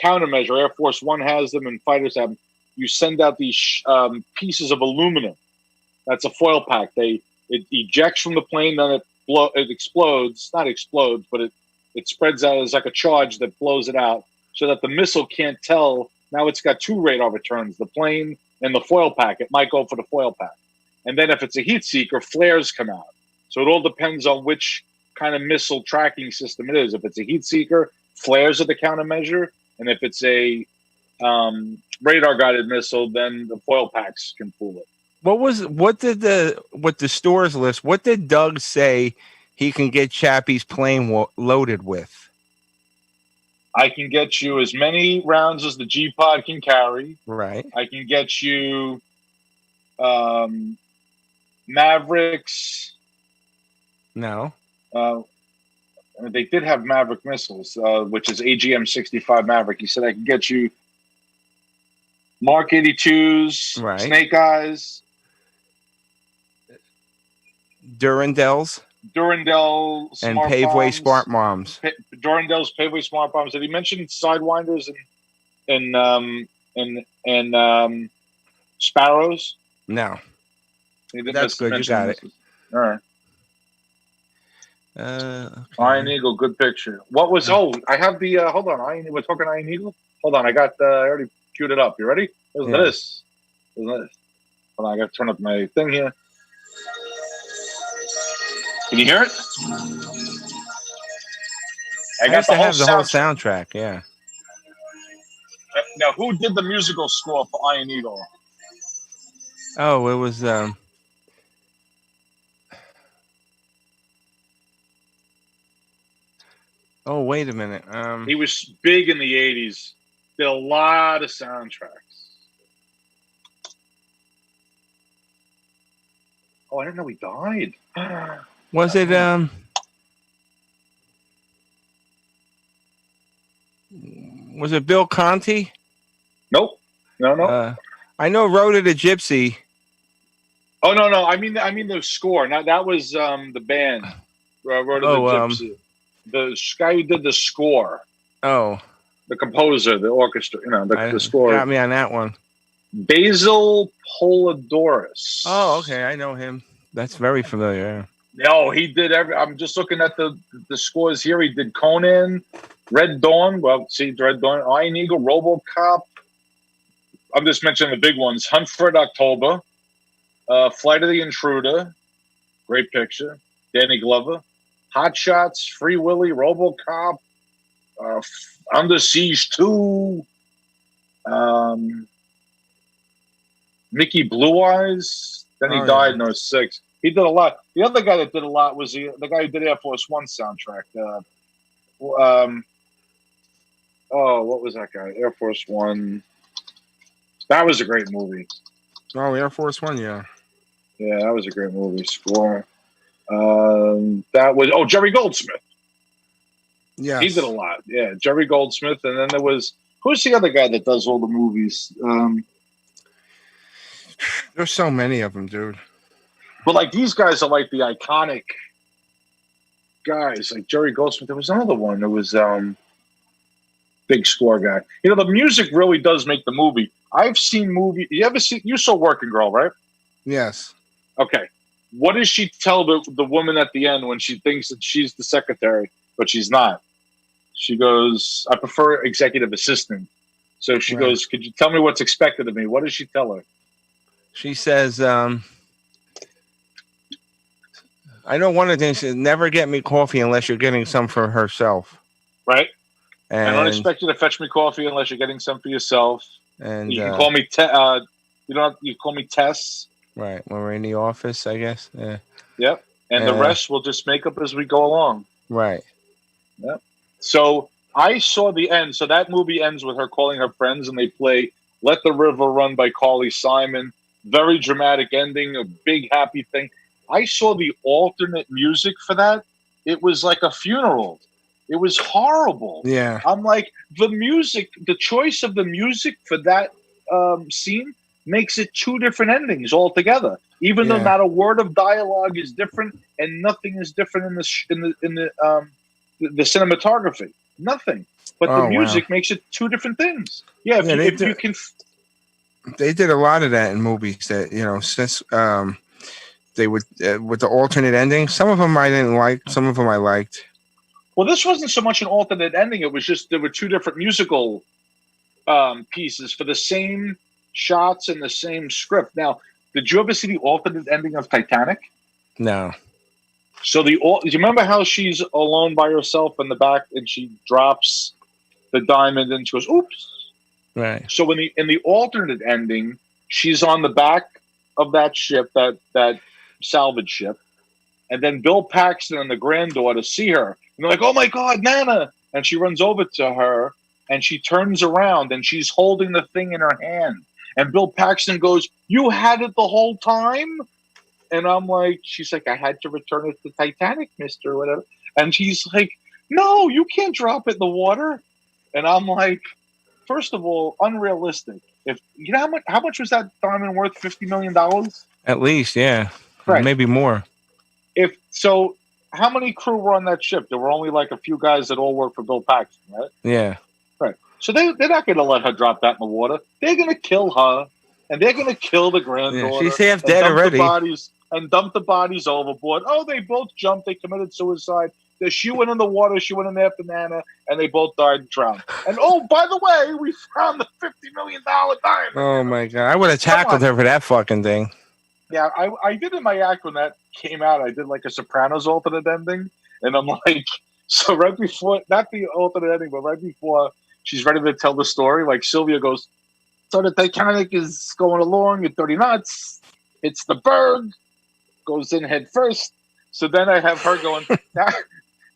countermeasure, Air Force One has them and fighters have them, you send out these pieces of aluminum. That's a foil pack. It ejects from the plane, then it explodes. Not explodes, but it spreads out as like a charge that blows it out so that the missile can't tell. Now it's got two radar returns, the plane and the foil pack. It might go for the foil pack. And then if it's a heat seeker, flares come out. So it all depends on which kind of missile tracking system it is. If it's a heat seeker, flares are the countermeasure. And if it's a radar-guided missile, then the foil packs can fool it. What did the stores list? What did Doug say he can get Chappie's plane loaded with? I can get you as many rounds as the G-Pod can carry. Right. I can get you Mavericks. No. They did have Maverick missiles, which is AGM-65 Maverick. He said I can get you Mark 82s, right. Snake Eyes. Durandals. And Paveway Smart Bombs. Durandals, Paveway Smart Bombs. Did he mention Sidewinders and Sparrows? No. That's good. You got it. All right. Okay. Iron Eagle, good picture. What was? Oh, I have the. Hold on, we're talking Iron Eagle. Hold on, I got. I already queued it up. You ready? Listen to this. Hold on, I got to turn up my thing here. Can you hear it? I got the whole soundtrack. Yeah. Now, who did the musical score for Iron Eagle? Oh, it was. Oh, wait a minute. He was big in the 80s. Did a lot of soundtracks. Oh, I didn't know he died. Was it was it Bill Conti? Nope. No. I know Road of the Gypsy. Oh no. I mean the score. Now that was the band. Road of the Gypsy. The guy who did the score. Oh. The composer, the orchestra, the score. Got me on that one. Basil Polidorus. Oh, okay. I know him. That's very familiar. No, he did I'm just looking at the scores here. He did Conan, Red Dawn. Well, see, Red Dawn, Iron Eagle, RoboCop. I'm just mentioning the big ones. Hunt for Red October, Flight of the Intruder. Great picture. Danny Glover. Hot Shots, Free Willy, RoboCop, Under Siege 2, Mickey Blue Eyes. Then he died in 06. He did a lot. The other guy that did a lot was the guy who did Air Force One soundtrack. What was that guy? Air Force One. That was a great movie. Oh, Air Force One, yeah. Yeah, that was a great movie. Score. That was Jerry Goldsmith. Yeah, he did a lot. Yeah, Jerry Goldsmith, and then there was who's the other guy that does all the movies? There's so many of them, dude. But like these guys are like the iconic guys, like Jerry Goldsmith. There was another one. There was big score guy. The music really does make the movie. I've seen movie. You saw Working Girl, right? Yes. Okay. What does she tell the woman at the end when she thinks that she's the secretary, but she's not? She goes, I prefer executive assistant. So she goes, could you tell me what's expected of me? What does she tell her? She says, I know one of the things is never get me coffee unless you're getting some for herself. Right. And I don't expect you to fetch me coffee unless you're getting some for yourself. And you can call me, you call me Tess. Right, when we're in the office, I guess. Yeah. Yep. And the rest we'll just make up as we go along. Right. Yep. So I saw the end. So that movie ends with her calling her friends, and they play "Let the River Run" by Carly Simon. Very dramatic ending, a big happy thing. I saw the alternate music for that. It was like a funeral. It was horrible. Yeah. I'm like, the choice of the music for that scene makes it two different endings altogether. Even though not a word of dialogue is different and nothing is different in the cinematography, nothing. But the music makes it two different things. Yeah, if you can. They did a lot of that in movies that since they would with the alternate ending. Some of them I didn't like. Some of them I liked. Well, this wasn't so much an alternate ending. It was just there were two different musical pieces for the same shots and the same script. Now, did you ever see the alternate ending of Titanic? No. So do you remember how she's alone by herself in the back and she drops the diamond and she goes, "Oops." Right. So in the alternate ending, she's on the back of that ship, that salvage ship, and then Bill Paxton and the granddaughter see her, and they're like, "Oh my God, Nana!" And she runs over to her, and she turns around, and she's holding the thing in her hand, and Bill Paxton goes, "You had it the whole time?" And I'm like, she's like, "I had to return it to Titanic, mister," or whatever. And he's like, "No, you can't drop it in the water." And I'm like, first of all, unrealistic. If you know how much was that diamond worth? $50 million? At least, yeah. Right. Maybe more. If so, how many crew were on that ship? There were only like a few guys that all worked for Bill Paxton, right? Yeah. Right. So they're not going to let her drop that in the water. They're going to kill her, and they're going to kill the granddaughter. Yeah, she's half dead already. And dump the bodies overboard. Oh, they both jumped. They committed suicide. She went in the water. She went in after Nana, and they both died and drowned. And oh, by the way, we found the $50 million diamond. Oh my God! I would have tackled her for that fucking thing. Yeah, I did in my act when that came out. I did like a Sopranos alternate ending, and I'm like, so right before, not the alternate ending, but right before she's ready to tell the story, like Sylvia goes, "So the Titanic is going along at 30 knots. It's the berg, goes in head first." So then I have her going,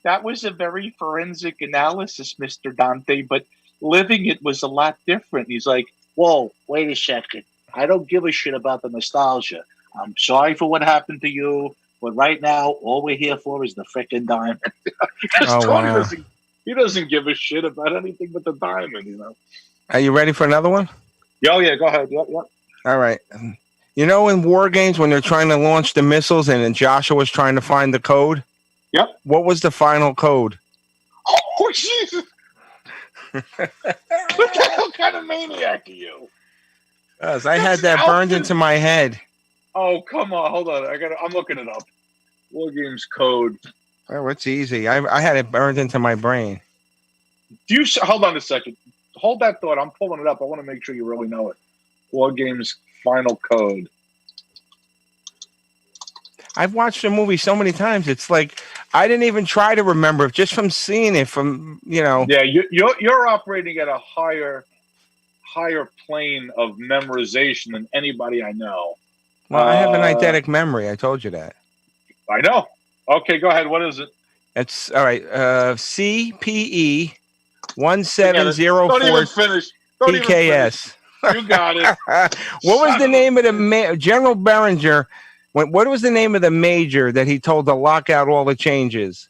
That was a very forensic analysis, Mr. Dante, but living it was a lot different. He's like, "Whoa, wait a second. I don't give a shit about the nostalgia. I'm sorry for what happened to you, but right now, all we're here for is the frickin' diamond." Wow. He doesn't give a shit about anything but the diamond, you know. Are you ready for another one? Oh, yeah, go ahead. Yep. All right. You know, in war games, when they're trying to launch the missiles and then Joshua's trying to find the code? Yep. What was the final code? Oh, Jesus. What the hell kind of maniac are you? Because I had that burned into my head. Oh, come on. Hold on. I'm looking it up. War games code. Oh, it's easy. I had it burned into my brain. Hold on a second. Hold that thought. I'm pulling it up. I want to make sure you really know it. War games final code. I've watched the movie so many times. It's like I didn't even try to remember it just from seeing it. Yeah, you're operating at a higher plane of memorization than anybody I know. Well, I have an eidetic memory. I told you that. I know. Okay, go ahead. What is it? It's all right. CPE 1704. Don't even finish. PKS. You got it. What was the name of the General Beringer? What was the name of the major that he told to lock out all the changes?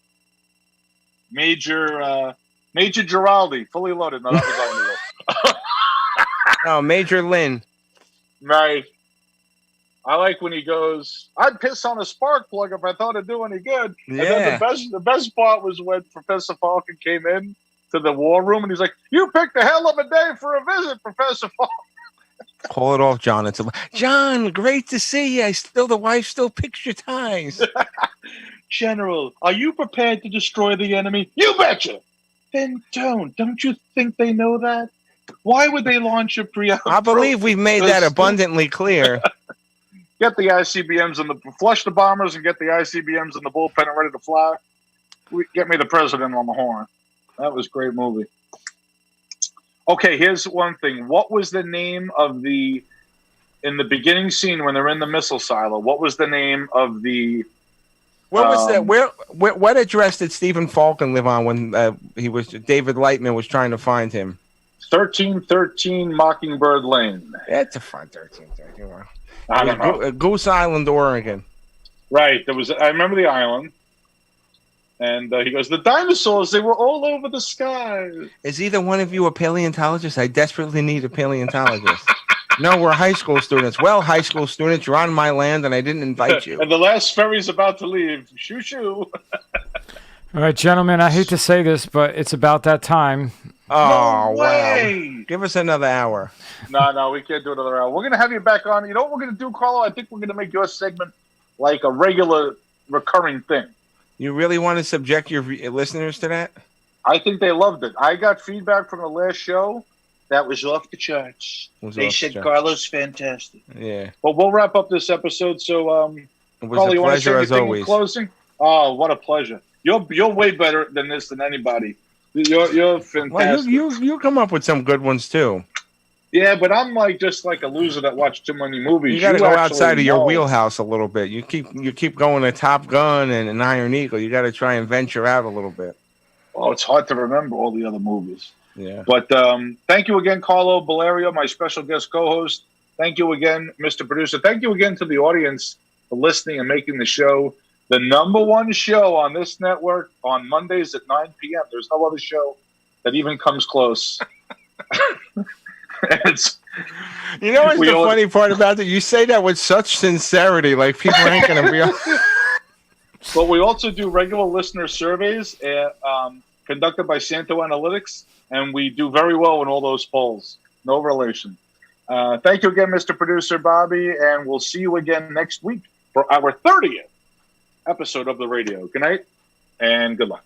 Major Giraldi, fully loaded. No, that was on No, Major Lynn. Right. I like when he goes, "I'd piss on a spark plug if I thought it'd do any good." Yeah. And then the best part was when Professor Falcon came in to the war room and he's like, "You picked a hell of a day for a visit, Professor Falcon." Call it off, John. It's John, great to see you. The wife still picks your ties. General, are you prepared to destroy the enemy? You betcha. Then don't you think they know that? Why would they launch a I believe we've made that abundantly clear. Get the ICBMs flush the bombers and get the ICBMs in the bullpen and ready to fly. Get me the president on the horn. That was a great movie. Okay, here's one thing. What was the name of in the beginning scene when they're in the missile silo? What was the name of the? Where was that? What address did Stephen Falcon live on when David Lightman was trying to find him? 1313 Mockingbird Lane. That's a fun 1313. I don't know. Goose Island, Oregon. Right. I remember the island. And he goes, "The dinosaurs, they were all over the sky." Is either one of you a paleontologist? I desperately need a paleontologist. No, we're high school students. Well, high school students, you're on my land, and I didn't invite you. And the last ferry's about to leave. Shoo shoo. All right, gentlemen, I hate to say this, but it's about that time. Oh, no way. Wow. Give us another hour. No, we can't do another hour. We're going to have you back on. You know what we're going to do, Carlo? I think we're going to make your segment like a regular recurring thing. You really want to subject your listeners to that? I think they loved it. I got feedback from the last show that was off the charts. They said Carlo's fantastic. Yeah. Well, we'll wrap up this episode. So, Carlo, you want to say anything in closing? Oh, what a pleasure. You're way better than this than anybody. You're fantastic. Well, you come up with some good ones too. Yeah, but I'm just like a loser that watched too many movies. You got to go outside of your wheelhouse a little bit. You keep going to Top Gun and an Iron Eagle. You got to try and venture out a little bit. Oh, it's hard to remember all the other movies. Yeah. But thank you again, Carlo Bellario, my special guest co-host. Thank you again, Mr. Producer. Thank you again to the audience for listening and making the show the ‑1 show on this network on Mondays at 9 p.m. There's no other show that even comes close. What's the funny part about it? You say that with such sincerity, like people ain't going to be on. But we also do regular listener surveys conducted by Santo Analytics, and we do very well in all those polls. No relation. Thank you again, Mr. Producer Bobby, and we'll see you again next week for our 30th episode of the radio. Good night, and good luck.